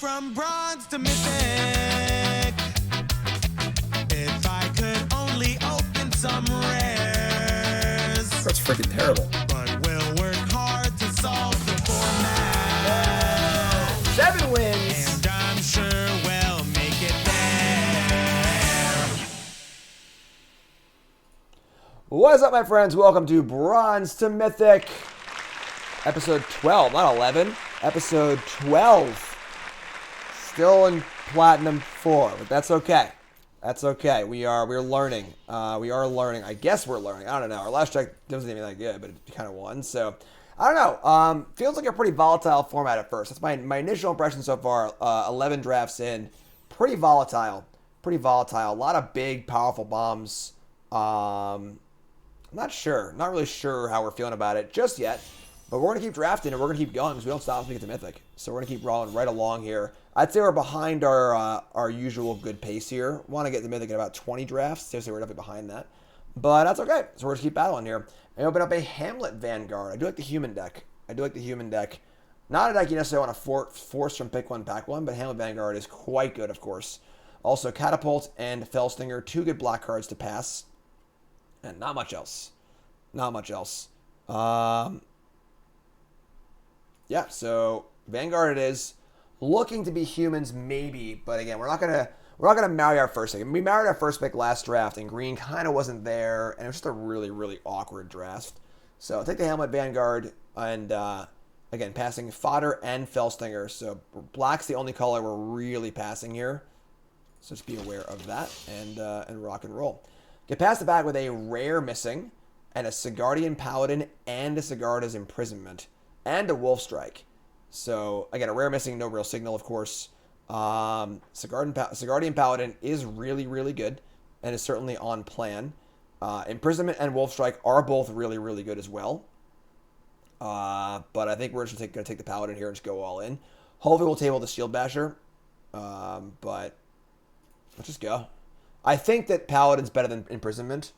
from bronze to mythic. If I could only open some rares. That's freaking terrible. But we'll work hard to solve the format. 7 wins. And I'm sure we'll make it there. What is up, my friends? Welcome to Bronze to Mythic. Episode 12, not 11. Episode 12. Still in Platinum 4, but that's okay. That's okay. We're learning. We are learning. I guess we're learning. I don't know. Our last check wasn't even that good, but it kind of won. So, I don't know. Feels like a pretty volatile format at first. That's my initial impression so far. 11 drafts in. Pretty volatile. Pretty volatile. A lot of big, powerful bombs. I'm not sure. Not really sure how we're feeling about it just yet. But we're going to keep drafting and we're going to keep going because we don't stop until we get to Mythic. So we're going to keep rolling right along here. I'd say we're behind our usual good pace here. Want to get to Mythic in about 20 drafts. Seriously, we're definitely behind that. But that's okay. So we're going to keep battling here. And open up a Hamlet Vanguard. I do like the human deck. Not a deck you necessarily want to force from pick one, pack one, but Hamlet Vanguard is quite good, of course. Also, Catapult and Fellstinger, 2 good black cards to pass. And not much else. Yeah, so Vanguard it is. Looking to be humans, maybe, but again, we're not gonna marry our first pick. We married our first pick last draft, and green kind of wasn't there, and it was just a really, really awkward draft. So I'll take the Hamlet Vanguard, and again, passing Fodder and Fellstinger. So black's the only color we're really passing here. So just be aware of that, and rock and roll. Get past the back with a rare missing, and a Sigardian Paladin, and a Sigarda's Imprisonment, and a Wolf Strike. So, again, a rare missing, no real signal, of course. Sigardian Paladin is really, really good and is certainly on plan. Imprisonment and Wolf Strike are both really, really good as well. But I think we're just going to take the Paladin here and just go all in. Hopefully we'll table the Shield Basher. But let's just go. I think that Paladin's better than Imprisonment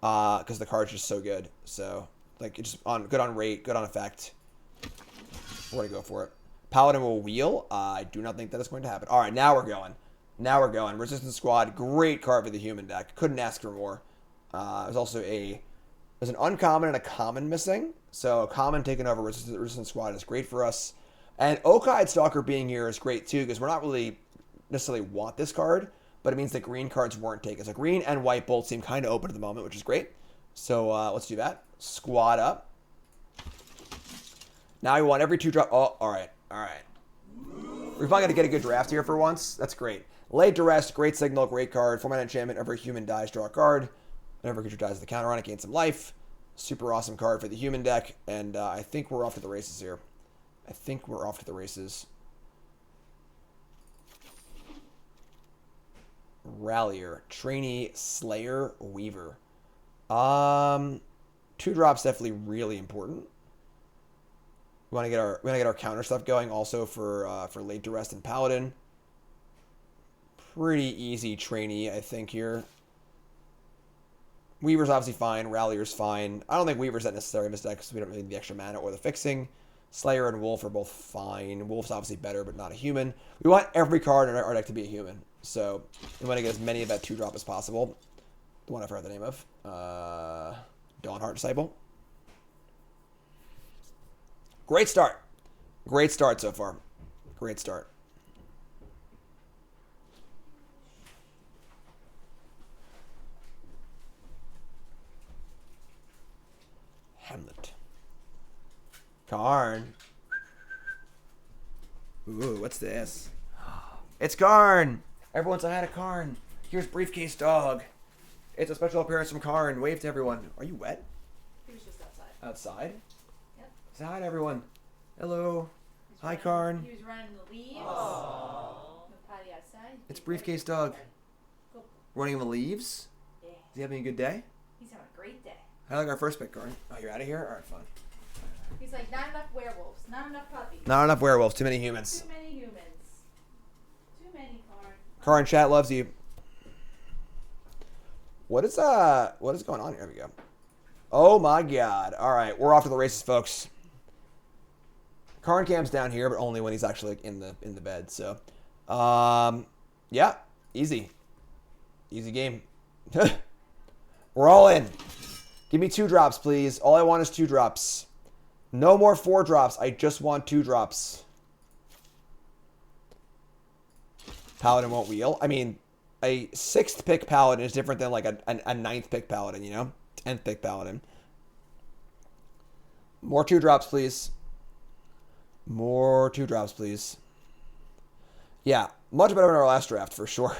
because the card's just so good. So, like, it's just good on rate, good on effect. We're going to go for it. Paladin will wheel. I do not think that is going to happen. All right, now we're going. Resistance Squad, great card for the human deck. Couldn't ask for more. There's also there's an uncommon and a common missing. So common taking over Resistance Squad is great for us. And Okai Stalker being here is great too because we're not really necessarily want this card, but it means that green cards weren't taken. So green and white both seem kind of open at the moment, which is great. So let's do that. Squad up. Now we want every 2 drop. Oh, all right. We're probably going to get a good draft here for once. That's great. Laid to Rest, great signal, great card. 4-mana enchantment. Every human dies, draw a card. Whenever a creature dies, the counter on it, gain some life. Super awesome card for the human deck. And I think we're off to the races here. Rallier, Trainee, Slayer, Weaver. 2 drops definitely really important. We want to get our counter stuff going also for Laid to Rest and Paladin. Pretty easy trainee, I think, here. Weaver's obviously fine. Rallier's fine. I don't think Weaver's that necessary in this deck because we don't really need the extra mana or the fixing. Slayer and Wolf are both fine. Wolf's obviously better, but not a human. We want every card in our deck to be a human. So we want to get as many of that 2-drop as possible. The one I forgot the name of. Dawnheart Disciple. Great start so far. Great start. Hamlet. Karn. Ooh, what's this? It's Karn. Everyone say hi to Karn. Here's Briefcase Dog. It's a special appearance from Karn. Wave to everyone. Are you wet? He was just outside. Outside? Yep. Say hi to everyone. Hello. Hi, Karn. He was running the leaves. Aww. The potty outside. It's Briefcase Dog. Cool. Running in the leaves? Yeah. Is he having a good day? He's having a great day. I like our first pick, Karn. Oh, you're out of here? Alright, fine. He's like, not enough werewolves, not enough puppies. Not enough werewolves, too many humans. Too many humans. Too many, Karn. Karn chat loves you. What is going on here? Here we go. Oh my god. Alright, we're off to the races, folks. Karn Cam's down here, but only when he's actually like, in the bed. So, yeah, easy game. We're all in. Give me 2 drops, please. All I want is 2 drops. No more 4 drops. I just want 2 drops. Paladin won't wheel. I mean, a 6th pick Paladin is different than like a 9th pick Paladin, you know? 10th pick Paladin. More 2 drops, please. More 2 drops, please. Yeah, much better than our last draft, for sure.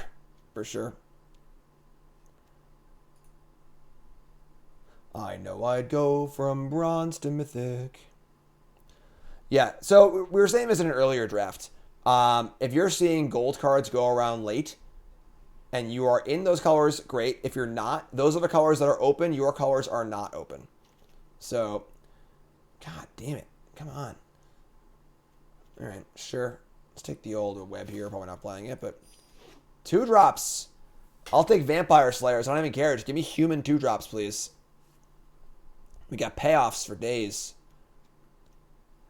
For sure. I know I'd go from bronze to mythic. Yeah, so we were saying this in an earlier draft. If you're seeing gold cards go around late and you are in those colors, great. If you're not, those are the colors that are open. Your colors are not open. So, god damn it. Come on. All right, sure. Let's take the old web here. Probably not playing it, but 2 drops. I'll take Vampire Slayers. I don't even care. Just give me human 2 drops, please. We got payoffs for days.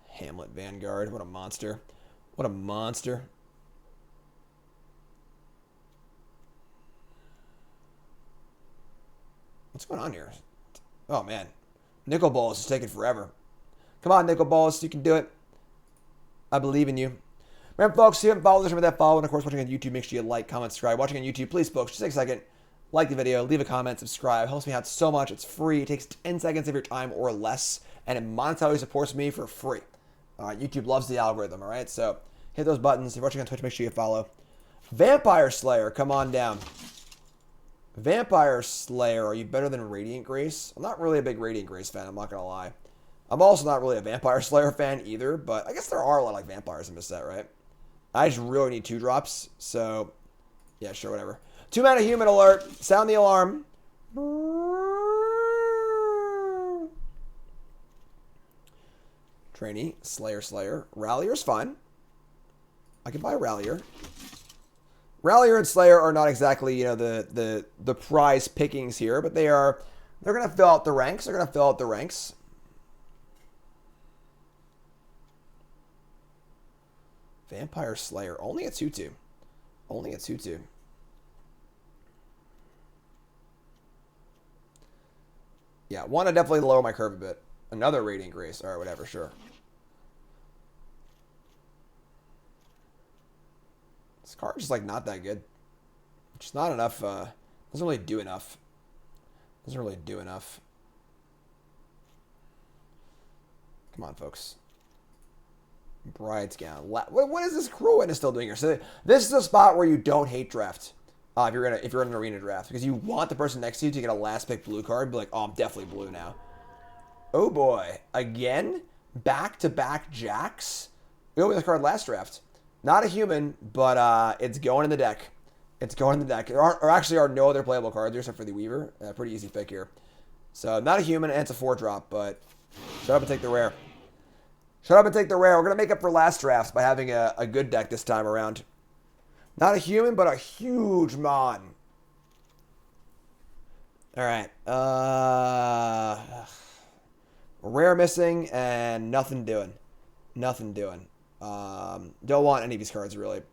Hamlet Vanguard. What a monster. What a monster. What's going on here? Oh, man. Nickel Balls is taking forever. Come on, Nickel Balls. You can do it. I believe in you. Remember, folks, if you haven't followed us, remember that follow. And, of course, watching on YouTube, make sure you like, comment, subscribe. Watching on YouTube, please, folks, just take a second. Like the video, leave a comment, subscribe. It helps me out so much. It's free. It takes 10 seconds of your time or less, and it monetarily supports me for free. All right, YouTube loves the algorithm, all right? So hit those buttons. If you're watching on Twitch, make sure you follow. Vampire Slayer, come on down. Vampire Slayer, are you better than Radiant Grace? I'm not really a big Radiant Grace fan, I'm not going to lie. I'm also not really a Vampire Slayer fan either, but I guess there are a lot of like vampires in this set, right? I just really need 2 drops, so yeah, sure, whatever. 2 mana human alert. Sound the alarm. Trainee, Slayer. Rallier's fine. I can buy Rallier. Rallier and Slayer are not exactly, you know, the prize pickings here, but they're gonna fill out the ranks. Vampire Slayer, only a 2/2. Yeah, want to definitely lower my curve a bit. Another Radiant Grace. All right, whatever, sure. This card's just, like, not that good. Just not enough. Doesn't really do enough. Come on, folks. Bride's Gown. What is this Cruel Witness still doing here? So this is a spot where you don't hate draft. If you're in an arena draft, because you want the person next to you to get a last pick blue card, be like, oh, I'm definitely blue now. Oh boy, again, back-to-back Jacks. We opened this card last draft. Not a human, but it's going in the deck. There actually are no other playable cards here except for the Weaver. Pretty easy pick here. So not a human, and it's a 4-drop, but shut up and take the rare. We're gonna make up for last drafts by having a good deck this time around. Not a human, but a huge mon. All right. Rare missing and nothing doing. Don't want any of these cards, really.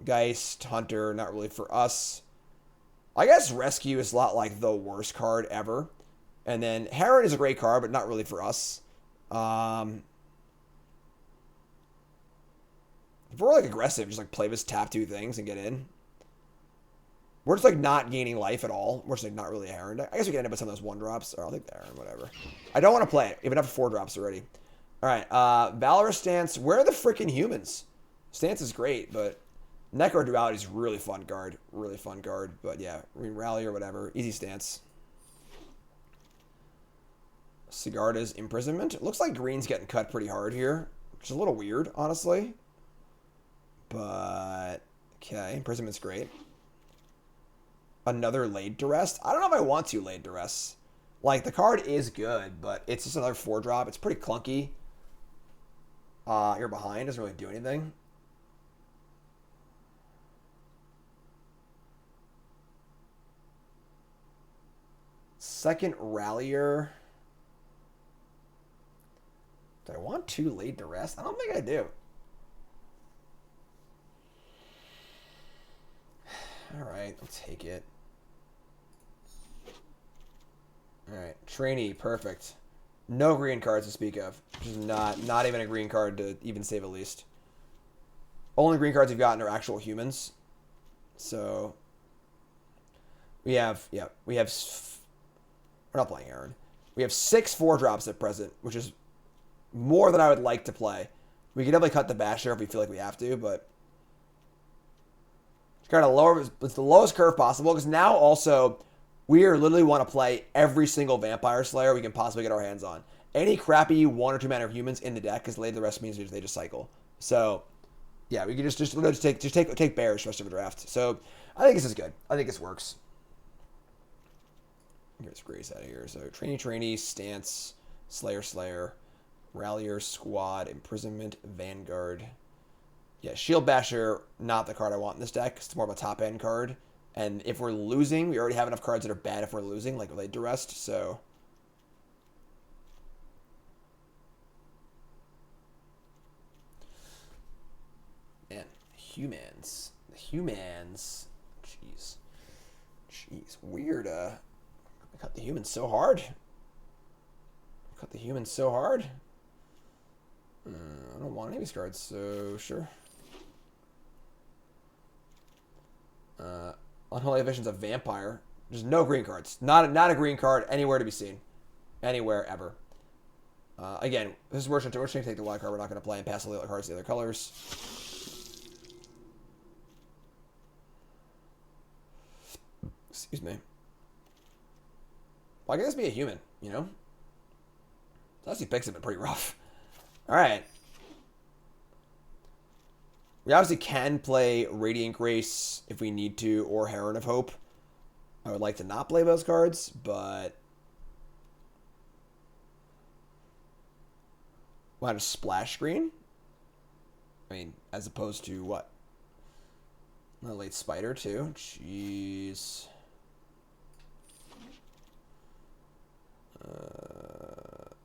Geist, Hunter, not really for us. I guess Rescue is a lot like the worst card ever. And then Heron is a great card, but not really for us. If we're like aggressive, just like play this tap 2 things and get in. We're just like not gaining life at all. We're just like not really a Heron. I guess we can end up with some of those 1-drops. Or I'll take the Heron, whatever. I don't want to play it. We have enough 4-drops already. Alright, Valorous Stance. Where are the freaking humans? Stance is great, but Necro Duality is really fun card. But yeah, Rally or whatever. Easy Stance. Sigarda's Imprisonment. It looks like green's getting cut pretty hard here, which is a little weird, honestly. But, okay, Imprisonment's great. Another Laid to Rest. I don't know if I want to Laid to Rest. Like, the card is good, but it's just another 4-drop. It's pretty clunky. You're behind. Doesn't really do anything. Second Rallier. Do I want 2 laid to rest? I don't think I do. Alright, I'll take it. Alright, trainee, perfect. No green cards to speak of. Which is not even a green card to even save at least. Only green cards we've gotten are actual humans. So we have, we're not playing Aaron. We have 6 4-drops at present, which is more than I would like to play. We can definitely cut the Basher if we feel like we have to, but it's kind of lower. It's the lowest curve possible because now also we are literally want to play every single Vampire Slayer we can possibly get our hands on. Any crappy 1 or 2 mana humans in the deck because later the rest means they just cycle. So yeah, we can just take bears for the rest of the draft. So I think this is good. I think this works. Here's Grace out of here. So trainee, stance, Slayer, Rallier, Squad, Imprisonment, Vanguard. Yeah, Shield Basher, not the card I want in this deck. It's more of a top end card. And if we're losing, we already have enough cards that are bad if we're losing, like Laid to Rest. So man, humans. Jeez, weird. I cut the humans so hard. I don't want any of these cards, so sure. Unholy Vision's a vampire. There's no green cards. Not a green card anywhere to be seen. Anywhere, ever. Again, this is we're just going to take the wild card. We're not going to play and pass the other cards to the other colors. Excuse me. Why can't this be a human, you know? Dusty picks have been pretty rough. Alright. We obviously can play Radiant Grace if we need to, or Heron of Hope. I would like to not play those cards, but why a splash screen? I mean, as opposed to what? A late Spider too. Jeez.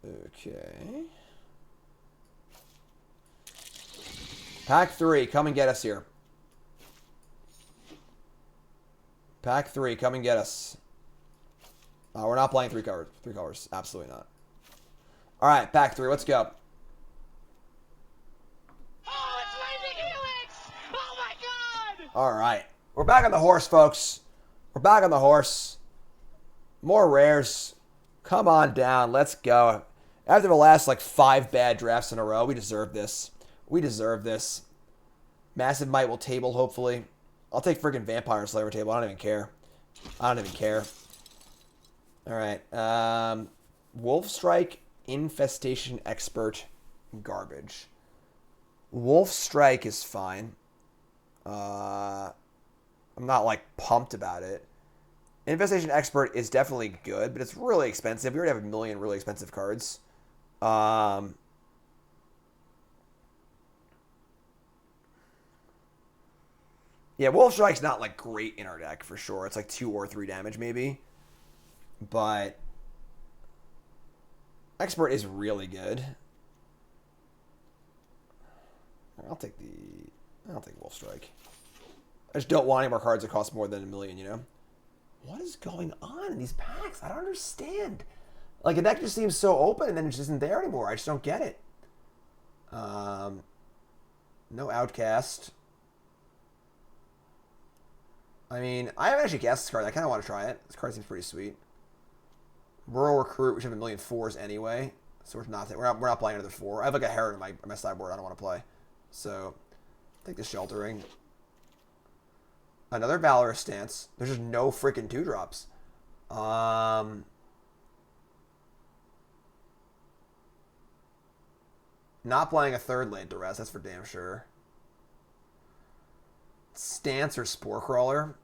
Okay. Pack 3, come and get us here. Pack 3, come and get us. We're not playing 3 colors. Absolutely not. All right, pack 3, let's go. Oh, it's Lightning Helix! Oh my god! All right, we're back on the horse, folks. We're back on the horse. More rares. Come on down. Let's go. After the last, 5 bad drafts in a row, we deserve this. We deserve this. Massive Might will table, hopefully. I'll take freaking Vampire Slayer table. I don't even care. All right. Wolf Strike, Infestation Expert, garbage. Wolf Strike is fine. I'm not, pumped about it. Infestation Expert is definitely good, but it's really expensive. We already have a million really expensive cards. Yeah, Wolf Strike's not, great in our deck, for sure. It's, 2 or 3 damage, maybe. But Expert is really good. I'll take Wolf Strike. I just don't want any more cards that cost more than $1 million, you know? What is going on in these packs? I don't understand. A deck just seems so open and then it just isn't there anymore. I just don't get it. No Outcast. I mean, I haven't actually cast this card. I kind of want to try it. This card seems pretty sweet. Rural Recruit, which have 1,000,000 4s anyway. So we're not playing another 4. I have a Heron in my sideboard I don't want to play. So take the Sheltering. Another Valorous Stance. There's just no freaking 2-drops. Not playing a 3rd Laid to Rest, that's for damn sure. Stance or Spore Crawler.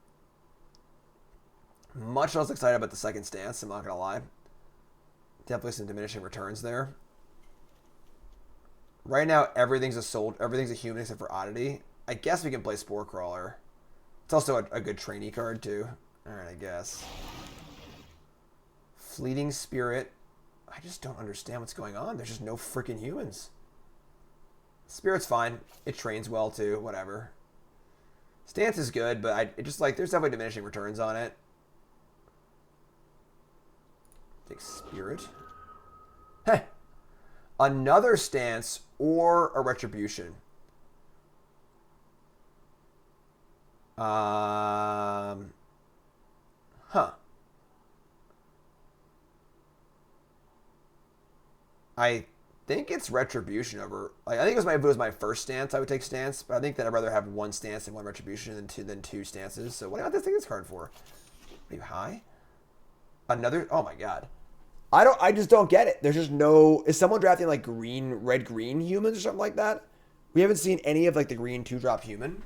Much less excited about the 2nd Stance, I'm not going to lie. Definitely some diminishing returns there. Right now, everything's a human except for Oddity. I guess we can play Spore Crawler. It's also a good trainee card, too. Alright, I guess. Fleeting Spirit. I just don't understand what's going on. There's just no freaking humans. Spirit's fine. It trains well too. Whatever. Stance is good, but it just like there's definitely diminishing returns on it. Take Spirit. Heh. Another stance or a retribution. Huh. I think it's retribution over. Like, I think if it was my first stance, I would take stance. But I think that I'd rather have one stance and one retribution than two stances. So what do I take this card for? Are you high? Another. Oh my god. I just don't get it. There's just no. Is someone drafting like red green humans or something like that? We haven't seen any of like the green 2-drop human.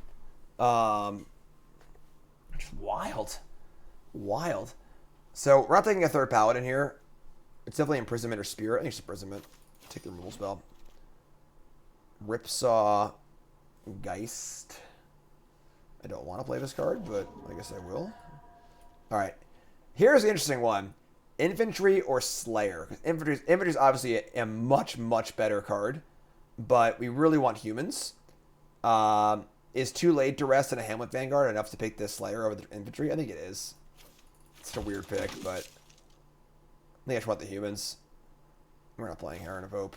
Just wild. So we're not taking a third paladin here. It's definitely imprisonment or spirit. I think it's imprisonment. Take the removal spell. Ripsaw Geist. I don't want to play this card, but I guess I will. Alright. Here's the interesting one. Infantry or Slayer. Infantry is obviously a much, much better card. But we really want humans. Is 2 Laid to Rest and a Hamlet Vanguard enough to pick this Slayer over the infantry? I think it is. It's a weird pick, but I think I just want the humans. We're not playing Heron of Hope.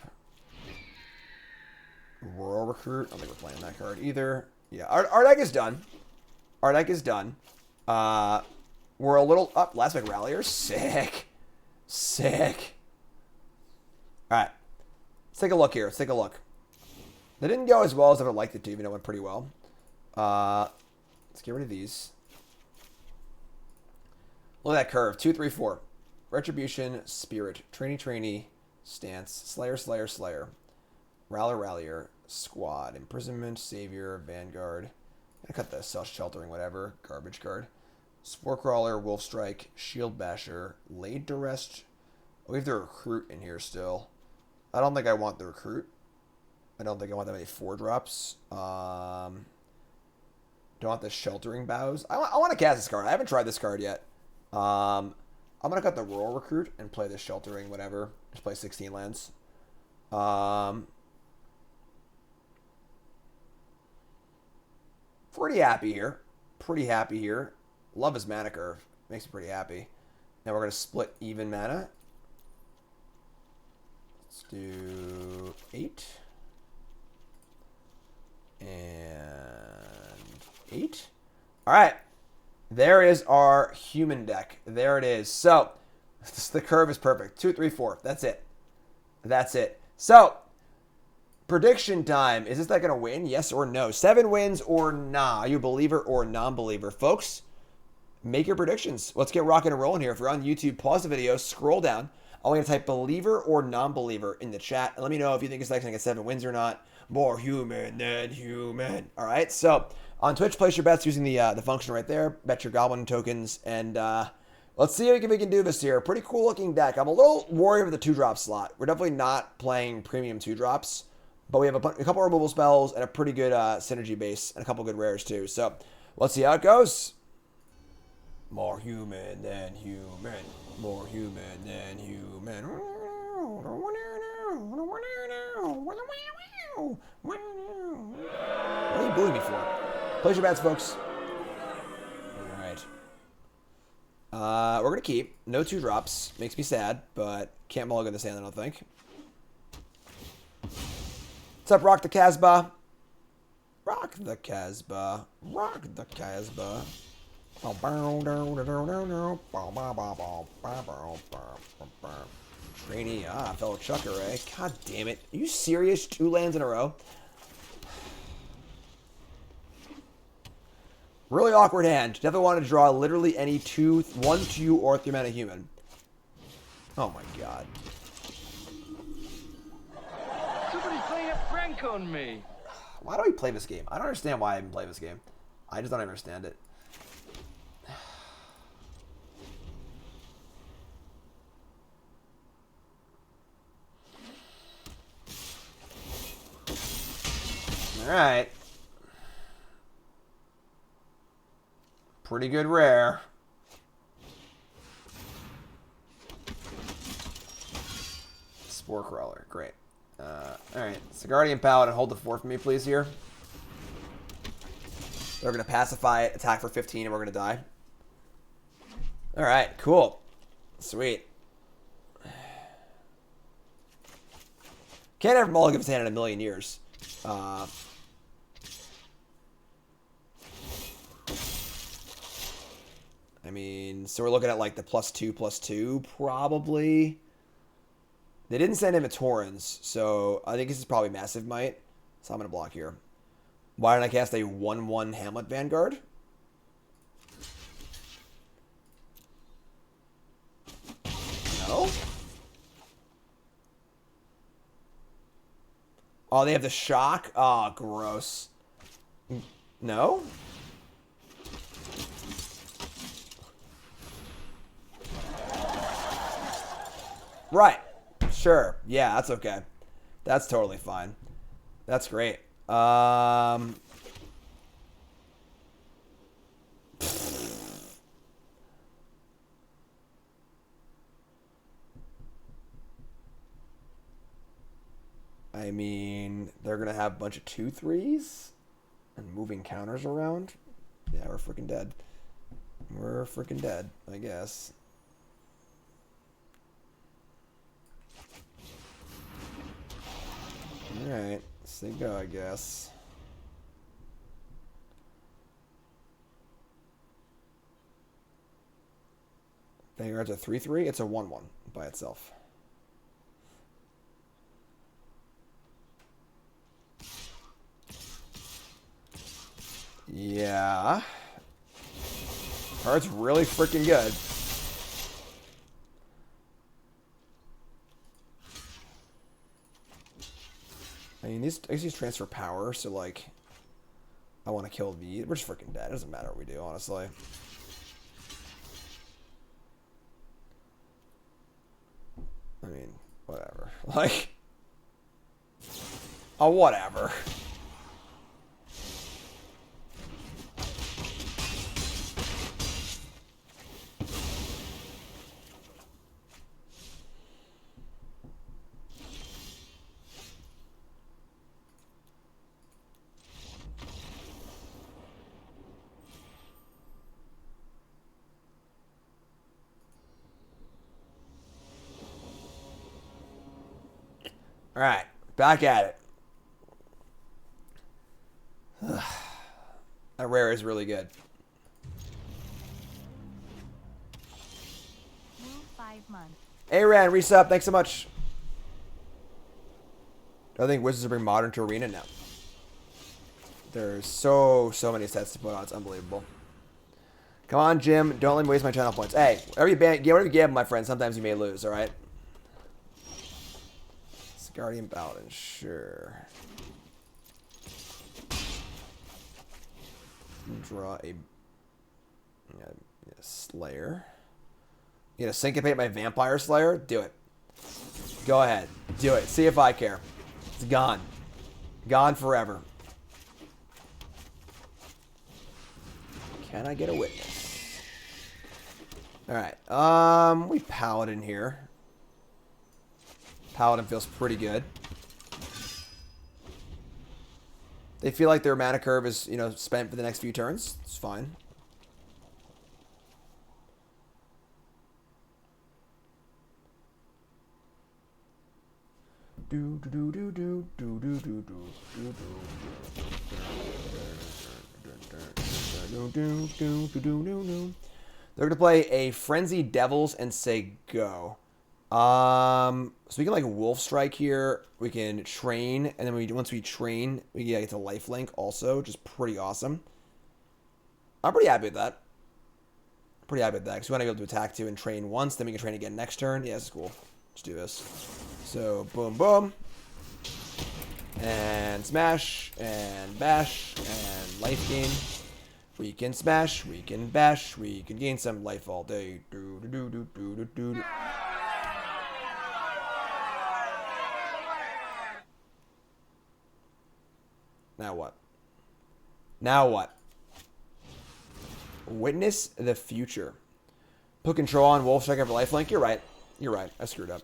Rural Recruit. I don't think we're playing that card either. Yeah, our deck is done. Our deck is done. We're a little up. Last Big Rallier. Sick. Alright. Let's take a look here. Let's take a look. They didn't go as well as I would have liked it to, even though it went pretty well. Let's get rid of these. Look at that curve. 2, 3, 4. Retribution, Spirit, Trainee, Stance, Slayer, Rallier, Squad, Imprisonment, Savior, Vanguard. I cut the Self-Sheltering, whatever. Garbage card. Spore Crawler, Wolf Strike, Shield Basher, Laid to Rest. Oh, we have the Recruit in here still. I don't think I want the Recruit. I don't think I want that many 4-drops. Don't want the Sheltering Bows. I want to cast this card. I haven't tried this card yet. I'm going to cut the Rural Recruit and play the Sheltering, whatever. Just play 16 lands. Pretty happy here. Love his mana curve. Makes me pretty happy. Now we're going to split even mana. Let's do 8. And 8. All right. There is our human deck. There it is. So, the curve is perfect. 2, 3, 4. That's it. So, prediction time. Is this deck going to win? Yes or no? 7 wins or nah? Are you a believer or non-believer? Folks, make your predictions. Let's get rocking and rolling here. If you're on YouTube, pause the video, scroll down. I want you to type believer or non-believer in the chat. And let me know if you think this deck's going to get 7 wins or not. More human than human. All right, so on Twitch, place your bets using the function right there. Bet your Goblin tokens. And let's see if we can do this here. Pretty cool looking deck. I'm a little worried with the 2-drop slot. We're definitely not playing premium 2-drops. But we have a couple removal spells and a pretty good synergy base. And a couple good rares too. So let's see how it goes. More human than human. More human than human. What are you booing me for? Place your bets, folks. Alright. We're going to keep. No 2-drops. Makes me sad, but can't mulligan this hand, I don't think. What's up, Rock the Casbah? Rock the Casbah. Rock the Casbah. Trainee, fellow chucker, eh? God damn it. Are you serious? 2 lands in a row? Really awkward hand. Definitely wanted to draw literally any 1, 2, or 3 mana human. Oh my god. Somebody's playing a prank on me. Why do we play this game? I don't understand why I even play this game. I just don't understand it. Alright. Pretty good rare. Spore Crawler. Great. Alright. So Guardian Paladin, hold the 4 for me, please, here. We're going to pacify it, attack for 15, and we're going to die. Alright, cool. Sweet. Can't ever mulligan his hand in a million years. I mean, so we're looking at like the +2/+2, probably. They didn't send him a Torrens, so I think this is probably Massive Might. So I'm going to block here. Why didn't I cast a 1/1 Hamlet Vanguard? No? Oh, they have the shock? Oh, gross. No? Right. Sure. Yeah, that's okay. That's totally fine. That's great. I mean, they're going to have a bunch of 2/3s and moving counters around. Yeah, we're freaking dead. We're freaking dead, I guess. Alright, let's see go, I guess. Vanguard's a 3/3. It's a 1/1 by itself. Yeah. Card's really freaking good. I mean, I guess these transfer power, so like, I want to kill the. We're just freaking dead. It doesn't matter what we do, honestly. I mean, whatever. Like, oh, whatever. All right, back at it. That rare is really good. New 5 months. Aaron, resub, thanks so much. I think Wizards are bring Modern to Arena now. There's so many sets to put on. It's unbelievable. Come on, Jim. Don't let me waste my channel points. Hey, whatever you gamble, my friend, sometimes you may lose, all right? It's Guardian Paladin, sure. Draw a Slayer. You gonna syncopate my Vampire Slayer? Do it. Go ahead. Do it. See if I care. It's gone. Gone forever. Can I get a witness? Alright. We Paladin here. Paladin feels pretty good. They feel like their mana curve is, you know, spent for the next few turns. It's fine. They're gonna play a Frenzy Devils and say go. So we can like Wolf Strike here. We can train, and then once we train, we get to lifelink also, which is pretty awesome. I'm pretty happy with that. Pretty happy with that because we want to be able to attack 2 and train once, then we can train again next turn. Yeah, this is cool. Let's do this. So boom, boom, and smash, and bash, and life gain. We can smash, we can bash, we can gain some life all day. Do do do do do do do. Now what? Now what? Witness the future. Put control on Wolf Strike for lifelink. You're right. You're right. I screwed up.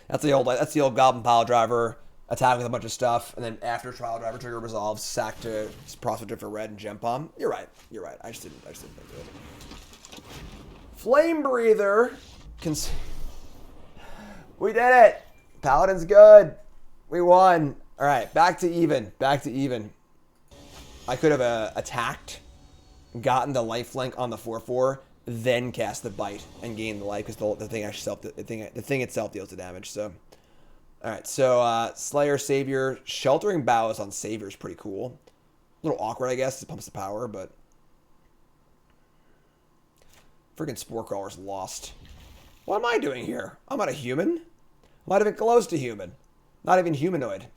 That's the old Goblin Pile Driver attack with a bunch of stuff, and then after Trial Driver trigger resolves, sack to Prospector for red and Gem Palm. You're right. I just didn't think of it. Flame Breather. We did it. Paladin's good. We won. All right, back to even. I could have attacked, gotten the lifelink on the 4/4, then cast the bite and gain the life because the thing actually the thing itself deals the damage. So, all right. So Slayer, Savior, Sheltering Boughs on Savior is pretty cool. A little awkward, I guess. It pumps the power, but freaking Spore Crawler's lost. What am I doing here? I'm not a human. I'm not even close to human. Not even humanoid.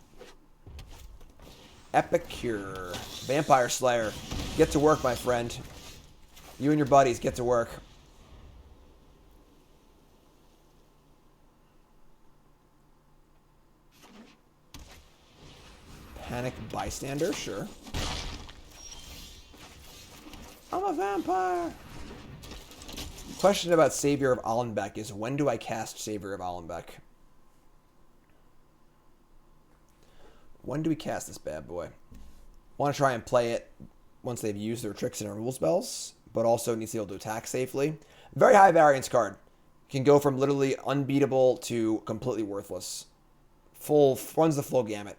Epicure. Vampire Slayer. Get to work, my friend. You and your buddies get to work. Panic Bystander, sure. I'm a vampire. Question about Savior of Allenbeck is, when do I cast Savior of Allenbeck? When do we cast this bad boy? Want to try and play it once they've used their tricks and removal spells, but also needs to be able to attack safely. Very high variance card. Can go from literally unbeatable to completely worthless. Runs the full gamut.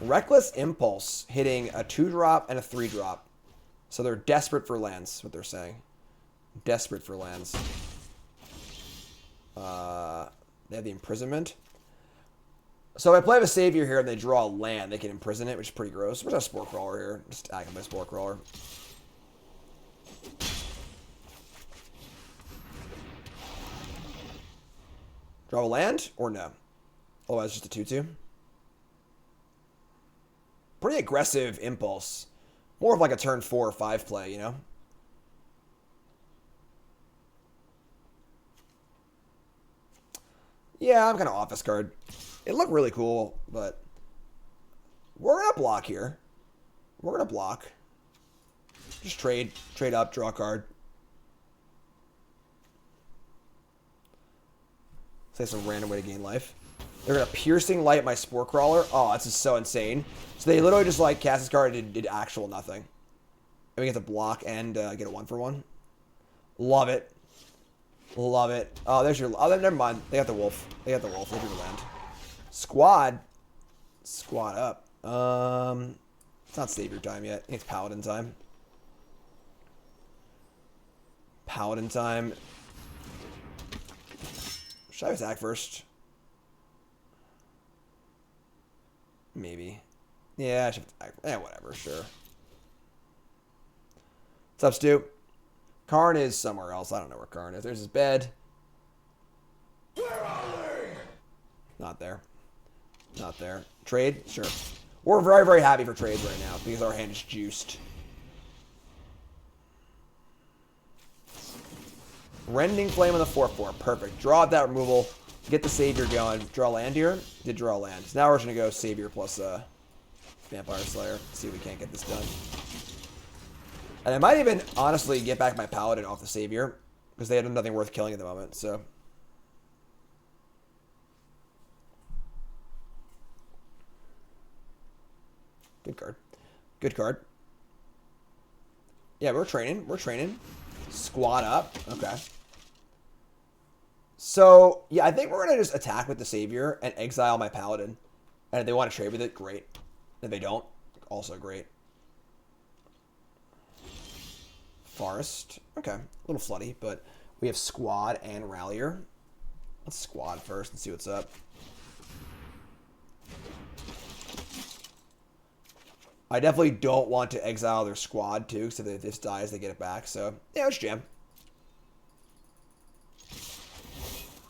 Reckless Impulse hitting a 2-drop and a 3-drop. So they're desperate for lands, is what they're saying. Desperate for lands. They have the Imprisonment. So if I play a Savior here and they draw a land, they can imprison it, which is pretty gross. Where's our Spore Crawler here? Just attacking my Spore Crawler. Draw a land or no? Otherwise, just a 2/2. Pretty aggressive Impulse. More of like a turn 4 or 5 play, you know? Yeah, I'm kind of off this card. It looked really cool, but we're going to block here. We're going to block. Just trade up, draw a card. Say some random way to gain life. They're going to Piercing Light my Spore Crawler. Oh, this is so insane. So they literally just like cast this card and did actual nothing. And we get to block and get a 1-for-1. Love it. Love it. Oh, there's your... Oh, never mind. They got the wolf. They got the wolf. They do the land. Squad. Squad up. It's not Savior time yet. I think it's Paladin time. Paladin time. Should I attack first? Maybe. Yeah, I should attack. Whatever. Sure. What's up, Stu? Karn is somewhere else. I don't know where Karn is. There's his bed. Where are they? Not there. Not there. Trade? Sure. We're very, very happy for trades right now because our hand is juiced. Rending Flame on the 4/4. Perfect. Draw out that removal. Get the Savior going. Draw land here. Did draw land. So now we're going to go Savior plus Vampire Slayer. See if we can't get this done. And I might even, honestly, get back my Paladin off the Savior. Because they have nothing worth killing at the moment, so. Good card. Good card. Yeah, we're training. We're training. Squad up. Okay. So, yeah, I think we're going to just attack with the Savior and exile my Paladin. And if they want to trade with it, great. If they don't, also great. Forest. Okay. A little floody, but we have Squad and Rallier. Let's Squad first and see what's up. I definitely don't want to exile their Squad, too, because if this dies, they get it back. So, yeah, let's jam.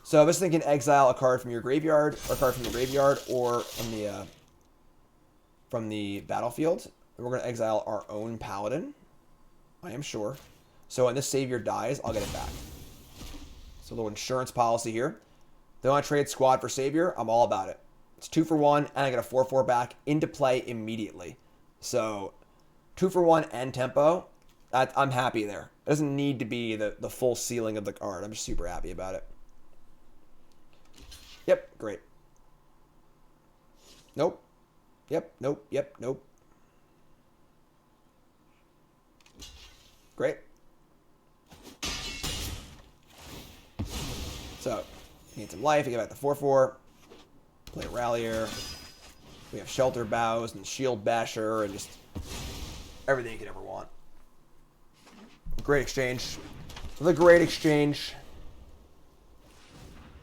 So, this thing can exile a card from your graveyard, or a card from the graveyard, or from the battlefield. And we're going to exile our own Paladin. I am sure. So when this Savior dies, I'll get it back. So a little insurance policy here. They want to trade Squad for Savior. I'm all about it. It's 2-for-1, and I get a 4/4 back into play immediately. So 2-for-1 and tempo. I'm happy there. It doesn't need to be the full ceiling of the card. I'm just super happy about it. Yep, great. Nope. Yep, nope, yep, nope. Great. So, need some life. We get back to 4/4. Play Rallier. We have Shelter Bows and Shield Basher and just everything you could ever want. Great exchange. The great exchange.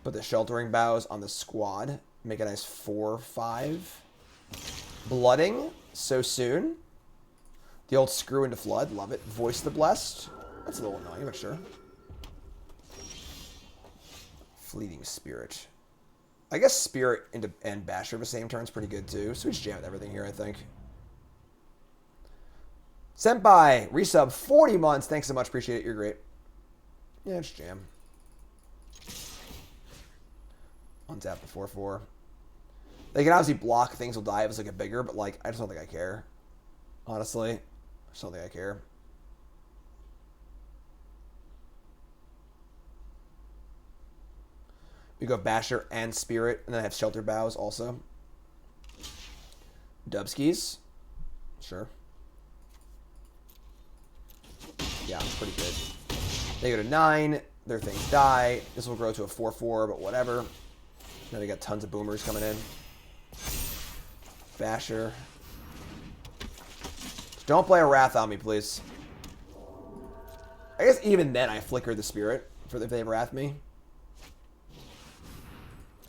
Put the Sheltering Bows on the squad. Make a nice 4/5. Blooding so soon. The old screw into flood. Love it. Voice the Blessed. That's a little annoying, but sure. Fleeting Spirit. I guess Spirit and Basher at the same turn is pretty good too. So we just jam with everything here, I think. Senpai, resub 40 months. Thanks so much. Appreciate it. You're great. Yeah, just jam. Untap the 4/4. They can obviously block things will die if it's like a bigger, but like I just don't think I care. Honestly. I just don't think I care. We go Basher and Spirit, and then I have Shelter Bows also. Dubskis. Sure. Yeah, pretty good. They go to 9. Their things die. This will grow to a 4/4, but whatever. Now they got tons of boomers coming in. Basher. Don't play a Wrath on me, please. I guess even then I flicker the Spirit for if they Wrath me.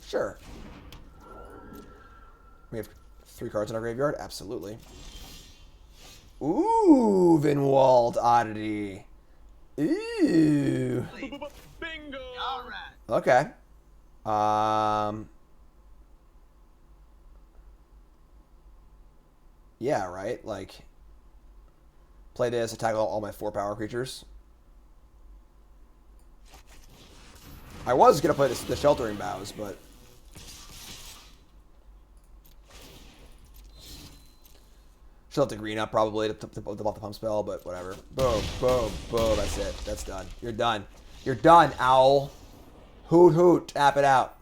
Sure. We have 3 cards in our graveyard? Absolutely. Ooh, Vinwald Oddity. Ooh. Bingo! All right. Okay. Yeah, right? Like, play this, attack all my 4 power creatures. I was going to play the Sheltering Bows, but... She'll have to green up probably to block the pump spell, but whatever. Boom, boom, boom. That's it. That's done. You're done. You're done, Owl. Hoot, hoot. Tap it out.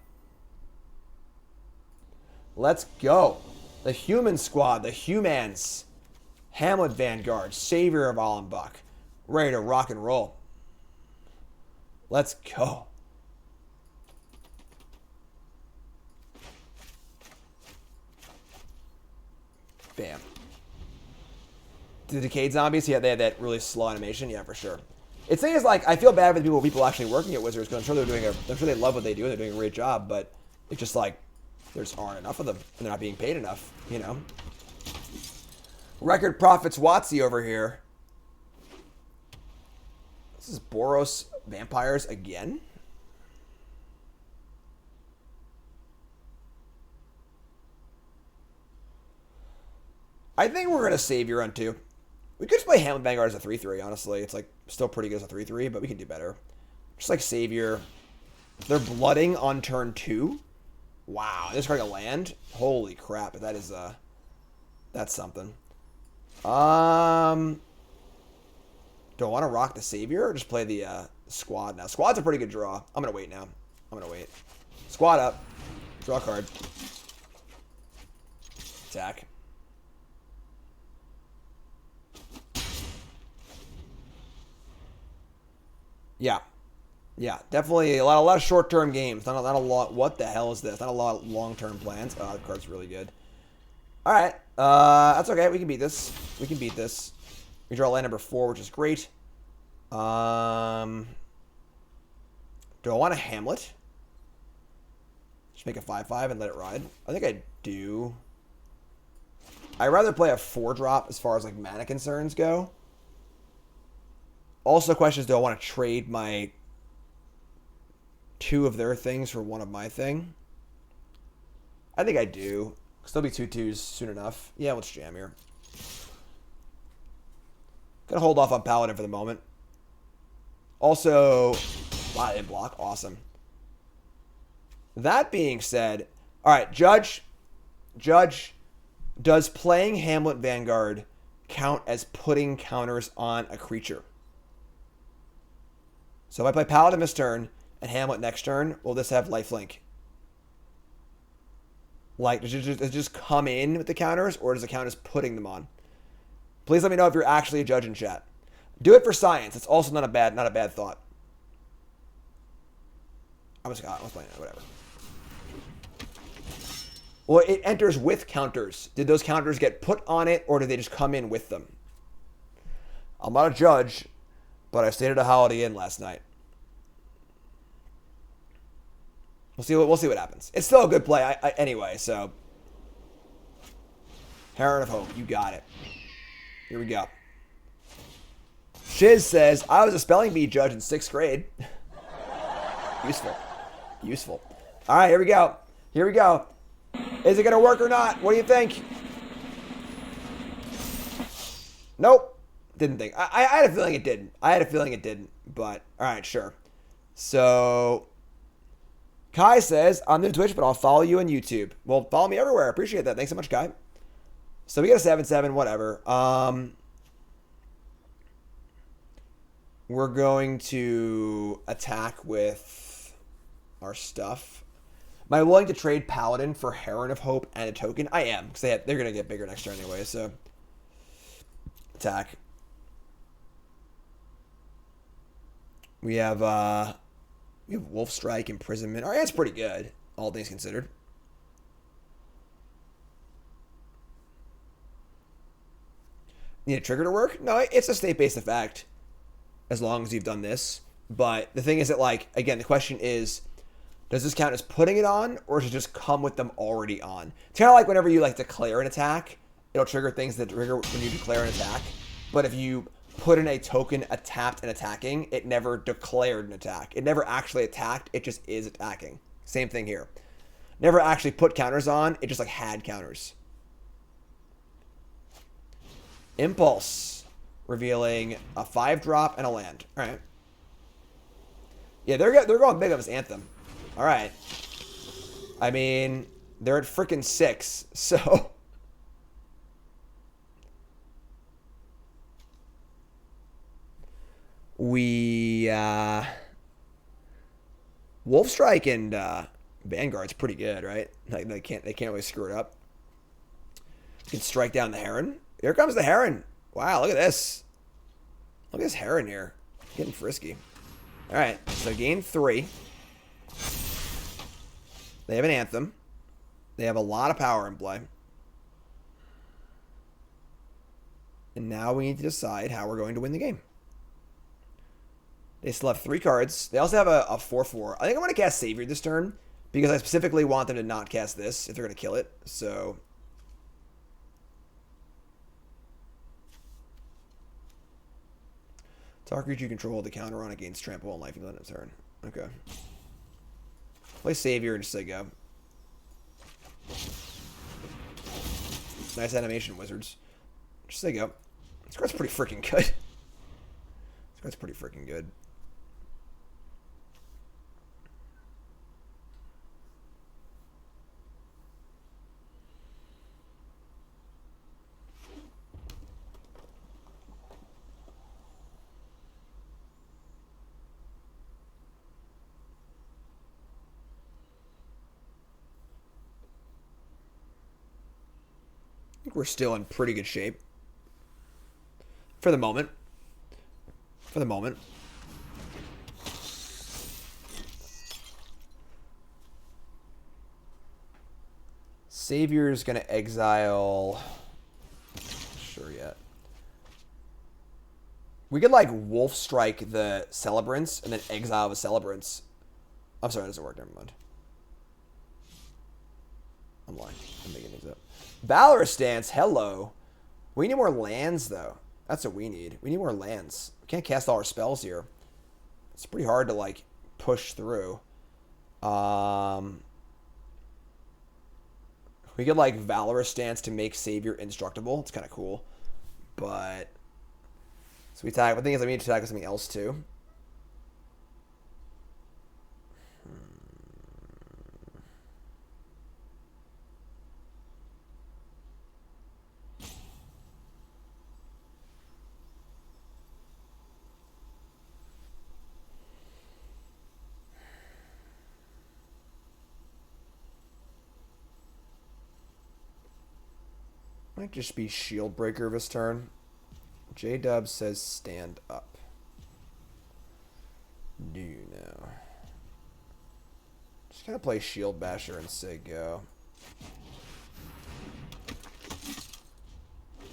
Let's go. The human squad, the humans. Hamlet Vanguard, Savior of Allenbuck. Ready to rock and roll. Let's go. Bam. The Decayed Zombies, yeah, they had that really slow animation. Yeah, for sure. It's thing is, like, I feel bad for the people actually working at Wizards because I'm sure they love what they do. They're doing a great job, but it's just like there just aren't enough of them, and they're not being paid enough. You know. Record Profits Watsy over here. This is Boros Vampires again. I think we're gonna save your run too. We could just play Hamlet Vanguard as a 3/3, honestly. It's like still pretty good as a 3/3, but we can do better. Just like Savior. They're blooding on turn 2. Wow, this card a land? Holy crap, that is that's something. Do I want to rock the Savior or just play the squad now? Squad's a pretty good draw. I'm gonna wait now. I'm gonna wait. Squad up. Draw a card. Attack. Yeah. Yeah, definitely a lot of short-term games. Not a lot. What the hell is this? Not a lot of long-term plans. Oh, the card's really good. All right. That's okay. We can beat this. We can beat this. We draw land number 4, which is great. Do I want a Hamlet? Just make a 5/5 and let it ride? I think I do. I'd rather play a 4-drop as far as like mana concerns go. Also, the question is, do I want to trade my 2 of their things for 1 of my thing? I think I do. Because there'll be 2/2s soon enough. Yeah, let's jam here. Gonna hold off on Paladin for the moment. Also, wow, in block. Awesome. That being said, all right, Judge, does playing Hamlet Vanguard count as putting counters on a creature. So if I play Paladin this turn and Hamlet next turn, will this have lifelink? Like, does it just come in with the counters, or does it count as putting them on? Please let me know if you're actually a judge in chat. Do it for science. It's also not a bad thought. I was playing it, whatever. Well, it enters with counters. Did those counters get put on it, or did they just come in with them? I'm not a judge, but I stayed at a Holiday Inn last night. We'll see what happens. It's still a good play anyway, so. Heron of Hope, you got it. Here we go. Shiz says, I was a spelling bee judge in 6th grade. Useful. All right, here we go. Is it going to work or not? What do you think? Nope. Didn't think. I had a feeling it didn't. But, all right, sure. So, Kai says, I'm new to Twitch, but I'll follow you on YouTube. Well, follow me everywhere. I appreciate that. Thanks so much, Kai. So, we got a 7-7, whatever. We're going to attack with our stuff. Am I willing to trade Paladin for Heron of Hope and a token? I am, because they're going to get bigger next turn anyway, so. Attack. We have Wolf Strike, Imprisonment. All right, that's pretty good, all things considered. Need a trigger to work? No, it's a state-based effect, as long as you've done this. But the thing is that, like, again, the question is, does this count as putting it on, or does it just come with them already on? It's kind of like whenever you, like, declare an attack, it'll trigger things that trigger when you declare an attack. But if you put in a token tapped and attacking, it never declared an attack. It never actually attacked, it just is attacking. Same thing here. Never actually put counters on, it just, like, had counters. Impulse. Revealing a 5-drop and a land. All right. Yeah, they're going big on this Anthem. All right. I mean, they're at freaking 6, so. We, Wolf Strike and Vanguard's pretty good, right? Like they can't really screw it up. You can strike down the Heron. Here comes the Heron. Wow, look at this. Look at this Heron here. Getting frisky. All right, so gain 3. They have an Anthem. They have a lot of power in play. And now we need to decide how we're going to win the game. They still have 3 cards. They also have a 4/4. I think I'm going to cast Savior this turn, because I specifically want them to not cast this if they're going to kill it. So. Target creature you control the counter on against trample and life you let it turn. Okay. Play Savior and just say go. Nice animation, Wizards. Just say go. This card's pretty freaking good. This card's pretty freaking good. I think we're still in pretty good shape. For the moment. For the moment. Savior's going to exile. Not sure yet. We could, like, Wolf Strike the Celebrants and then exile the Celebrants. I'm sorry, that doesn't work. Never mind. I'm lying. I'm making things up. Valorous Stance, hello. We need more lands, though. That's what we need. We need more lands. We can't cast all our spells here. It's pretty hard to, like, push through. We could, like, Valorous Stance to make Savior indestructible. It's kind of cool. But. So we attack. The thing is, I need to attack with something else, too. Might just be Shield Breaker this turn. J-Dub says stand up. Do you know? Just gonna play Shield Basher and say go.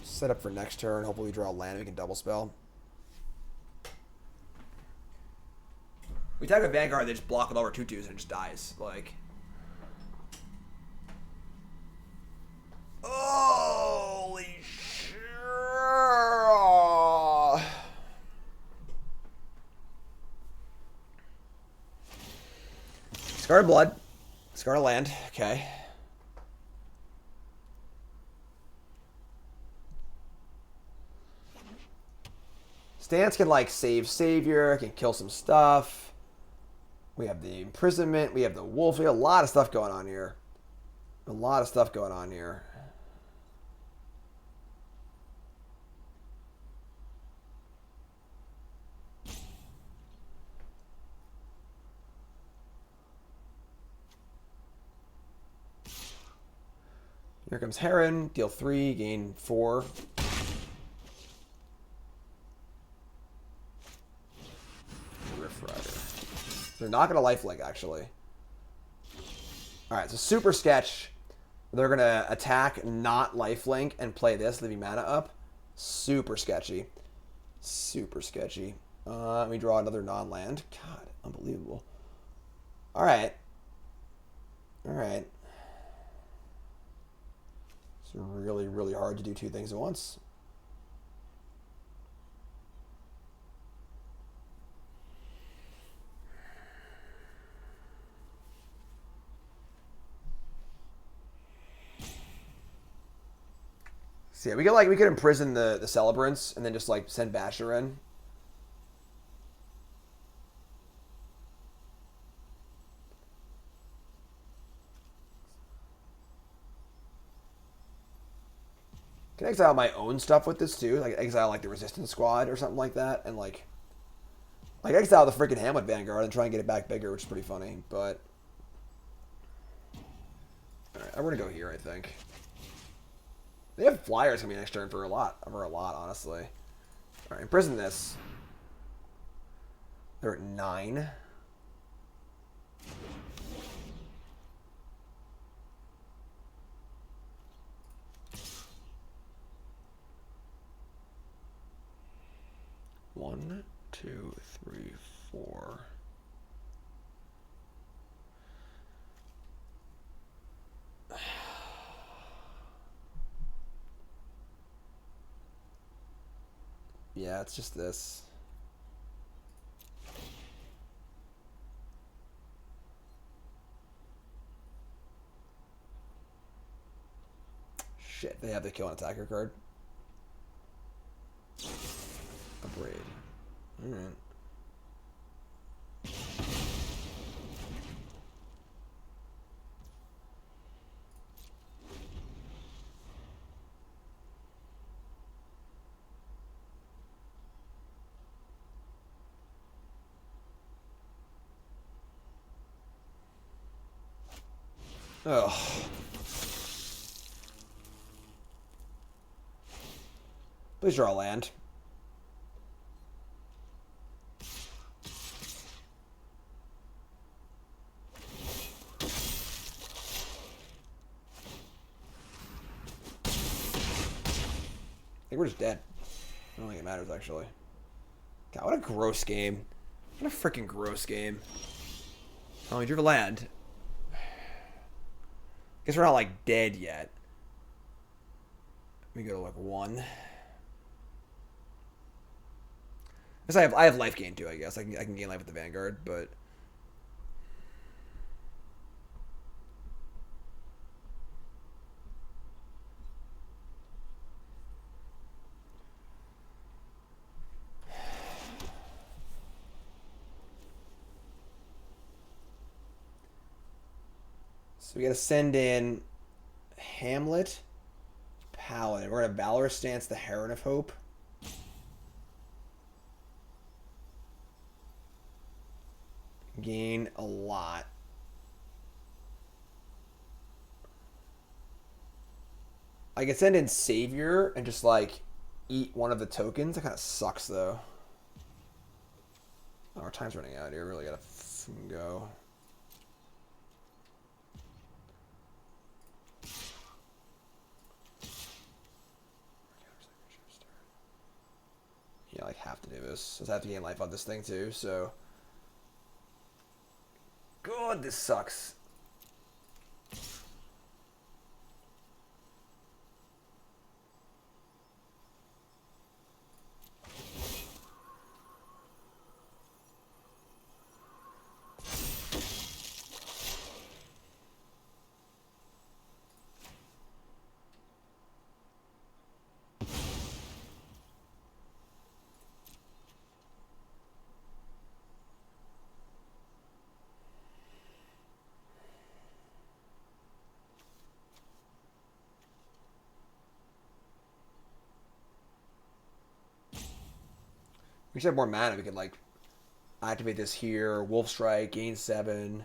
Set up for next turn. Hopefully we draw a land and we can double spell. We attack a Vanguard, they just block with all our 2/2s and it just dies. Like, holy shit! Scarred Blood, Scarred Land. Okay. Stance can like save Savior, can kill some stuff. We have the Imprisonment, we have the Wolf, we have a lot of stuff going on here. A lot of stuff going on here. Here comes Heron, deal 3, gain 4. Rift Rider. They're not going to lifelink, actually. Alright, so Super Sketch. They're going to attack, not lifelink, and play this, leaving mana up. Super sketchy. Super sketchy. Let me draw another non-land. God, unbelievable. Alright. Alright. It's really, really hard to do two things at once. So yeah, we could imprison the Celebrants and then just like send Basher in. Can exile my own stuff with this too, like exile like the Resistance Squad or something like that, and like exile the freaking Hamlet Vanguard and try and get it back bigger, which is pretty funny. But all right, I'm gonna go here, I think. They have flyers coming next turn for a lot, honestly. All right, imprison this. They're at 9. One, two, three, 4. Yeah, it's just this. Shit, they have the kill an attacker card. A braid. Alright. Oh. Please draw a land. I think we're just dead. I don't think it matters, actually. God, what a gross game. What a freaking gross game. Oh, we drew a land. Guess we're not, like, dead yet. Let me go to, like, 1. Guess I have life gain, too, I guess. I can gain life with the Vanguard, but... So we gotta send in Hamlet, Paladin. We're gonna Valorous Stance the Heron of Hope. Gain a lot. I could send in Savior and just, like, eat one of the tokens. That kind of sucks, though. Oh, our time's running out here. Really gotta go. Yeah, like, have to do this. I have to gain life on this thing, too, so... God, this sucks. We should have more mana. We could, like, activate this here. Wolf Strike, gain 7.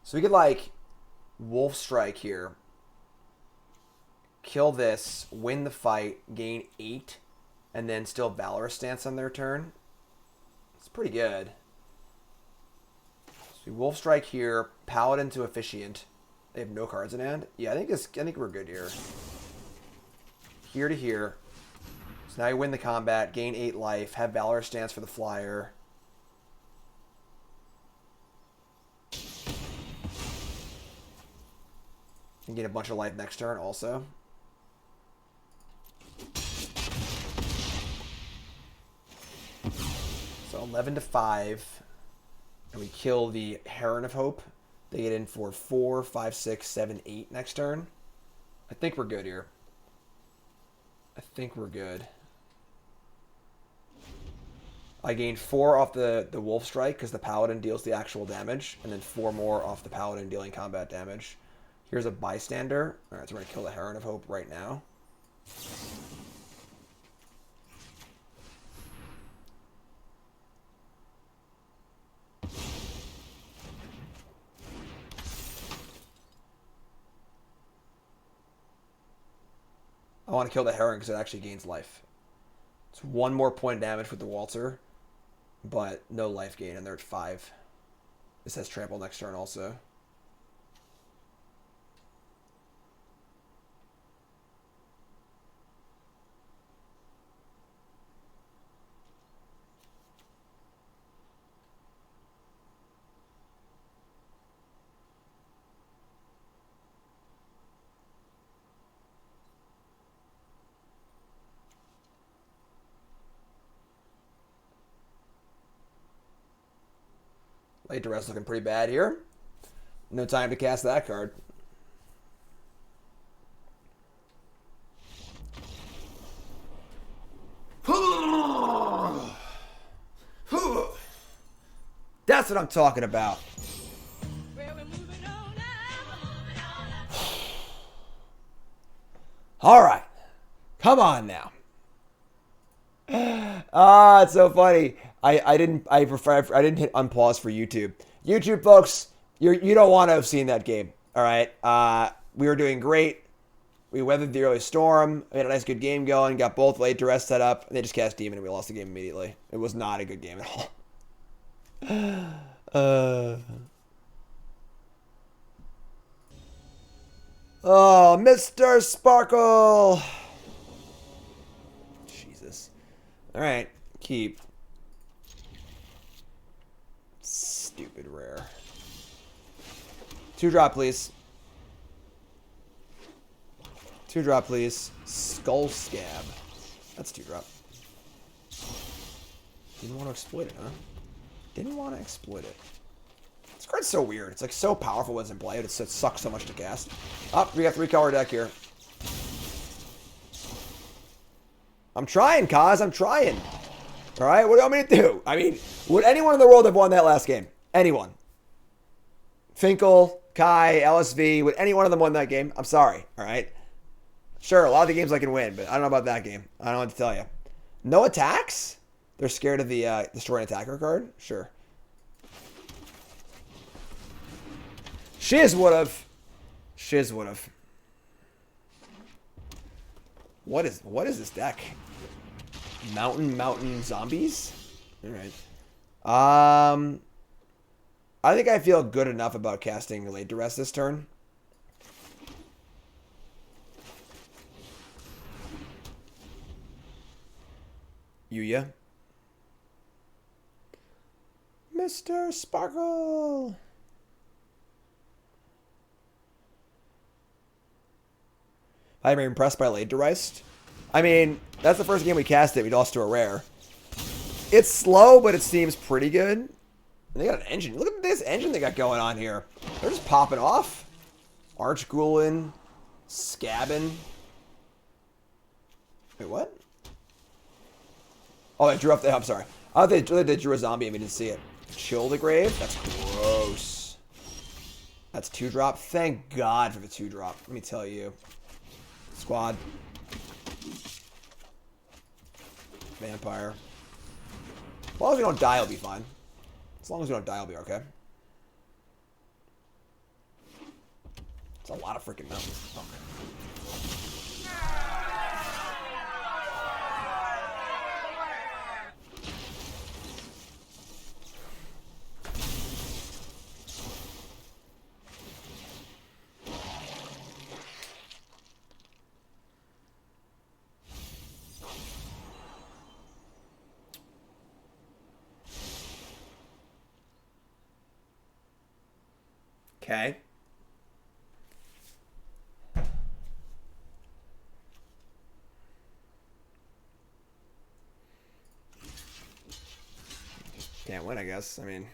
So we could, like, Wolf Strike here. Kill this, win the fight, gain 8, and then still Valorous Stance on their turn. It's pretty good. So we Wolf Strike here, Paladin to Officiant. They have no cards in hand. Yeah, I think we're good here. Here to here. So now you win the combat, gain 8 life, have Valorous Stance for the flyer. And get a bunch of life next turn also. So 11 to 5. And we kill the Heron of Hope. They get in for 4, 5, 6, 7, 8 next turn. I think we're good here. I think we're good. I gained 4 off the Wolf Strike because the Paladin deals the actual damage. And then 4 more off the Paladin dealing combat damage. Here's a Bystander. Alright, so we're going to kill the Heron of Hope right now. I want to kill the Heron because it actually gains life. It's 1 more point of damage with the Waltzer, but no life gain, and they're at 5. This has trample next turn also. Late Duress looking pretty bad here. No time to cast that card. That's what I'm talking about. All right. Come on now. Ah, it's so funny. I didn't hit unpause for YouTube. YouTube folks, you don't want to have seen that game. All right. We were doing great. We weathered the early storm. We had a nice good game going. Got both Late Duress set up. And they just cast Demon and we lost the game immediately. It was not a good game at all. Oh, Mr. Sparkle. Jesus. All right, keep. Stupid rare. 2-drop, please. 2-drop, please. Skull Scab. That's 2-drop. Didn't want to exploit it, huh? Didn't want to exploit it. This card's so weird. It's like so powerful when it's in play, but it sucks so much to cast. Oh, we got 3-color deck here. I'm trying, Kaz. I'm trying. All right, what do you want me to do? I mean, would anyone in the world have won that last game? Anyone? Finkel, Kai, LSV, would any one of them won that game? I'm sorry, all right? Sure, a lot of the games I can win, but I don't know about that game. I don't know what to tell you. No attacks? They're scared of the destroy an attacker card? Sure. Shiz would've. Shiz would've. What is this deck? Mountain zombies? Alright. I think I feel good enough about casting Laid to Rest this turn. Yuya. Mr. Sparkle! I'm impressed by Laid to Rest. I mean, that's the first game we cast it. We lost to a rare. It's slow, but it seems pretty good. And they got an engine. Look at this engine they got going on here. They're just popping off. Archghoulin. Scabbin. Wait, what? Oh, they drew up the... I'm sorry. I thought they drew a zombie and we didn't see it. Chill the Grave? That's gross. That's 2-drop. Thank God for the 2-drop. Let me tell you. Squad. Vampire. As long as we don't die, it'll be fine. As long as we don't die, it'll be okay. It's a lot of freaking mountains. Okay. Okay. Can't win, I guess. I mean,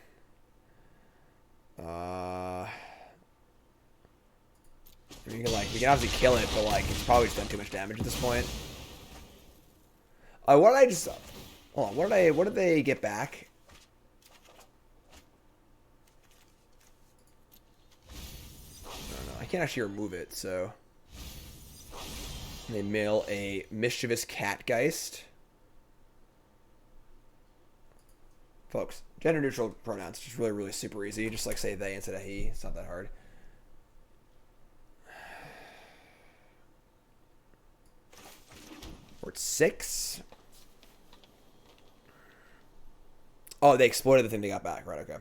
we can obviously kill it, but like it's probably just done too much damage at this point. What did I just? Hold on. What did they get back? I can't actually remove it, so they mail a Mischievous Catgeist. Folks, gender neutral pronouns, just really, really super easy. Just like say they instead of he. It's not that hard. We're at 6. Oh, they exploited the thing they got back. Right, okay.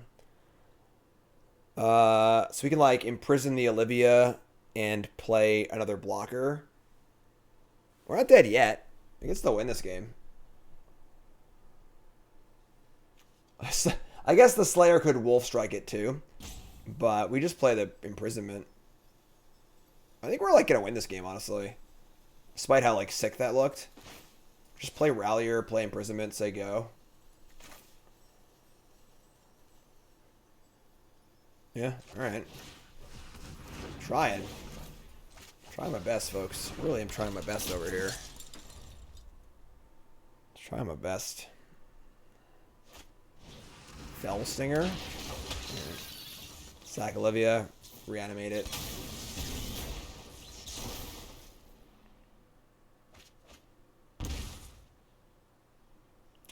So we can like imprison the Olivia and play another blocker. We're not dead yet. We can still win this game. I guess the Slayer could Wolf Strike it too, but we just play the imprisonment. I think we're like gonna win this game, honestly, despite how like sick that looked. Just play Rallier, play imprisonment, say go. Yeah, alright. Trying my best, folks. Really am trying my best over here. Trying my best. Fellstinger. Right. Sack Olivia. Reanimate it.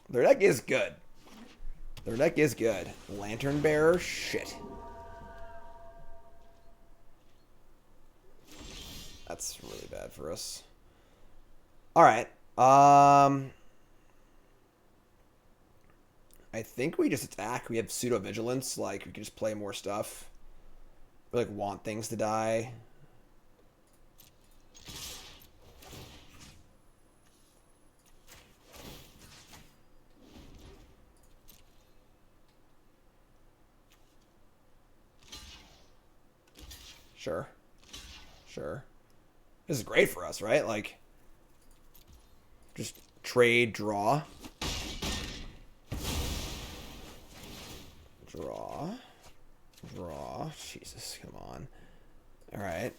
Their deck is good. Their deck is good. Lantern Bearer? Shit. That's really bad for us. Alright. I think we just attack. We have pseudo vigilance. Like we can just play more stuff. We like want things to die. Sure. Sure. This is great for us, right? Like, just trade, draw. Draw. Draw. Jesus, come on. Alright.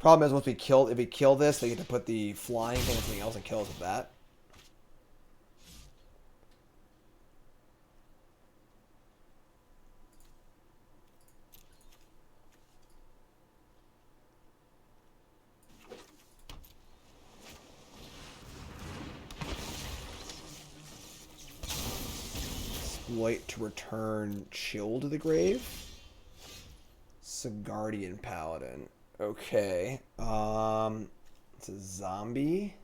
Problem is, once we kill, if we kill this, they get to put the flying thing and something else and kill us with that. Exploit to return Chill to the grave. Sigardian Paladin. Okay. It's a zombie.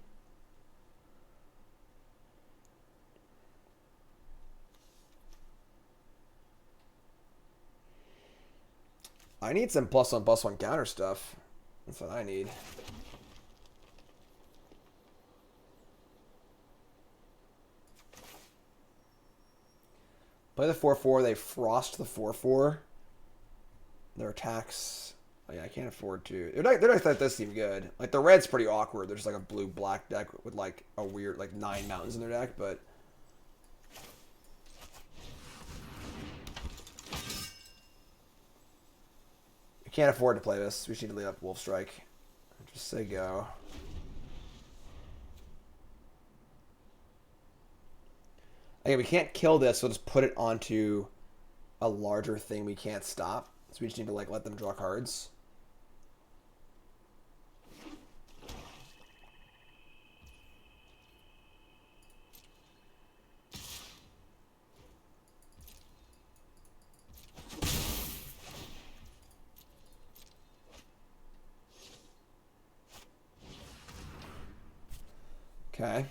I need some +1/+1 counter stuff. That's what I need. Play the 4/4. They frost the 4/4. Their attacks. Oh, yeah, I can't afford to. They're not that does seem good. Like the red's pretty awkward. There's like a blue-black deck with like a weird like 9 mountains in their deck, but I can't afford to play this. We just need to leave up Wolf Strike. Just say go. Okay, we can't kill this, so we'll just put it onto a larger thing we can't stop. So we just need to like let them draw cards. Okay.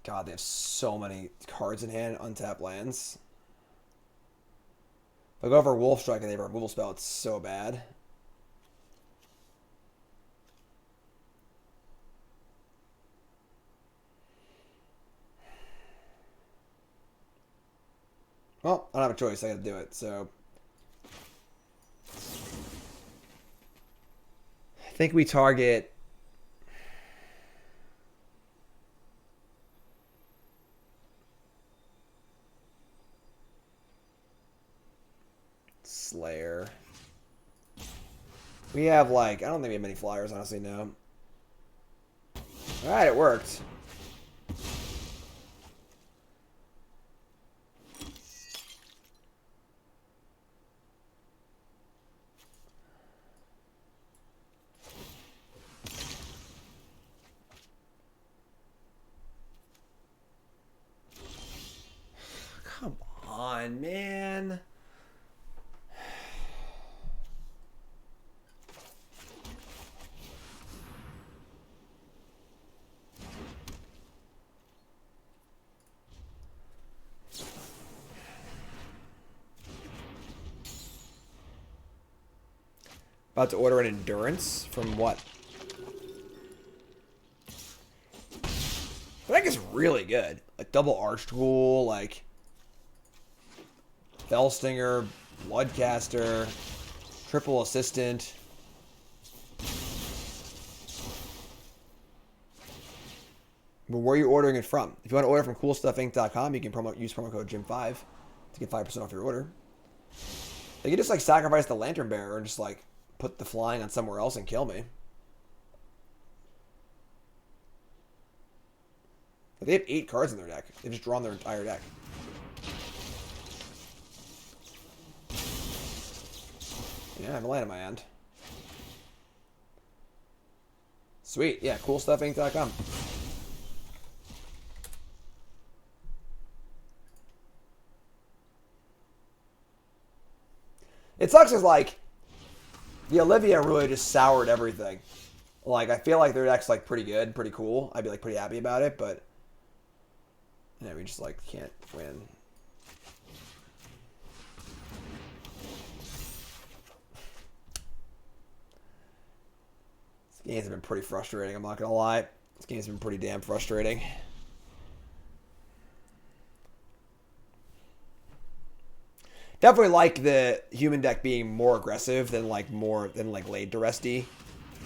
God, they have so many cards in hand, untapped lands. If I go over Wolf Strike and they have a removal spell, it's so bad. Well, I don't have a choice. I gotta do it, so. I think we target. Slayer. We have like, I don't think we have many flyers, honestly, no. Alright, it worked. Come on, man. About to order an endurance from what? The deck is really good. Like double Arch Tool, like Fellstinger, Bloodcaster, triple Assistant. But where are you ordering it from? If you want to order from CoolStuffInc.com, you can use promo code Jim5 to get 5% off your order. They can just like sacrifice the Lantern Bearer and just like put the flying on somewhere else and kill me. But they have 8 cards in their deck. They've just drawn their entire deck. Yeah, I have a land in my hand. Sweet. Yeah, CoolStuffInc.com. It sucks is like the Olivia really just soured everything. Like I feel like their deck's like pretty good, pretty cool. I'd be like pretty happy about it, but yeah, we just like can't win. Games have been pretty frustrating, I'm not going to lie. This game's been pretty damn frustrating. Definitely like the human deck being more aggressive than like laid to resty.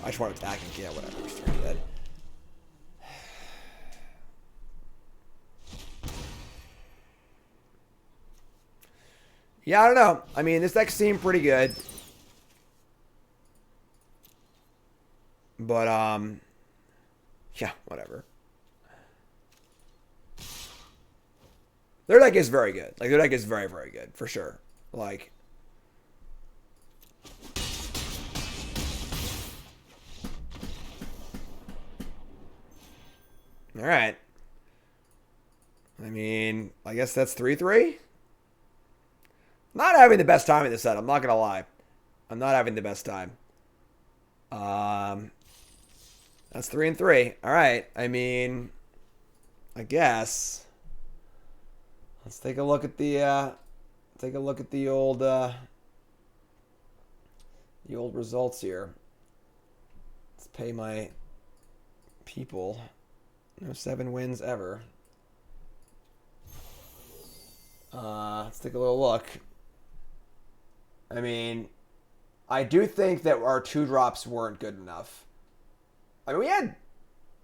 I just want to attack and get whatever. You're dead. Yeah, I don't know. I mean, this deck seemed pretty good. But, yeah, whatever. Their deck is very good. Like, their deck is very, very good, for sure. Like... Alright. I mean, I guess that's 3-3? Not having the best time in this set, I'm not gonna lie. I'm not having the best time. That's 3-3. Alright, I mean... I guess... Let's take a look at the old results here. Let's pay my people. No 7 wins ever. Let's take a little look. I mean, I do think that our 2-drops weren't good enough. I mean, we had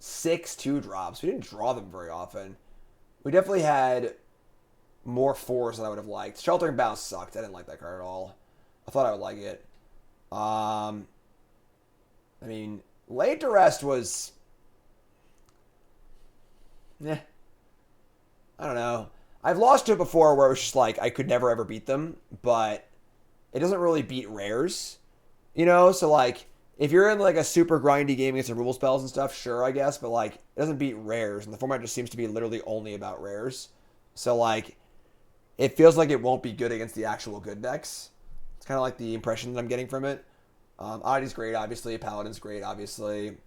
6 2-drops. We didn't draw them very often. We definitely had more 4s than I would have liked. Sheltering Bounce sucked. I didn't like that card at all. I thought I would like it. I mean, Laid to Rest was... I don't know. I've lost to it before where it was just like, I could never ever beat them, but it doesn't really beat rares. You know? So, like, if you're in, like, a super grindy game against removal spells and stuff, sure, I guess, but, like, it doesn't beat rares, and the format just seems to be literally only about rares. So, like... It feels like it won't be good against the actual good decks. It's kind of like the impression that I'm getting from it. Oddity's great, obviously. Paladin's great, obviously.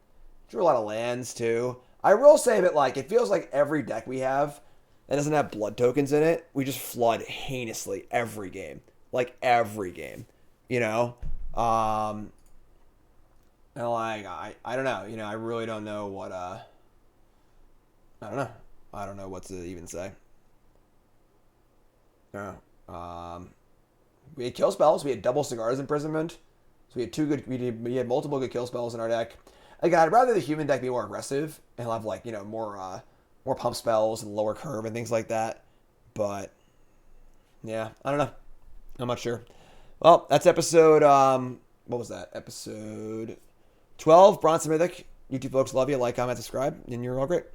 Drew a lot of lands, too. I will say that, like, it feels like every deck we have that doesn't have blood tokens in it, we just flood heinously every game. Like, every game. You know? And, like, I don't know. You know, I really don't know what, I don't know. I don't know what to even say. Yeah. We had kill spells. We had double Cigar's Imprisonment. So we had we had multiple good kill spells in our deck. Again, I'd rather the human deck be more aggressive and have, like, you know, more pump spells and lower curve and things like that. But yeah, I don't know. I'm not sure. Well, that's episode what was that? Episode 12, Bronze to Mythic. YouTube folks love you. Like, comment, subscribe, and you're all great.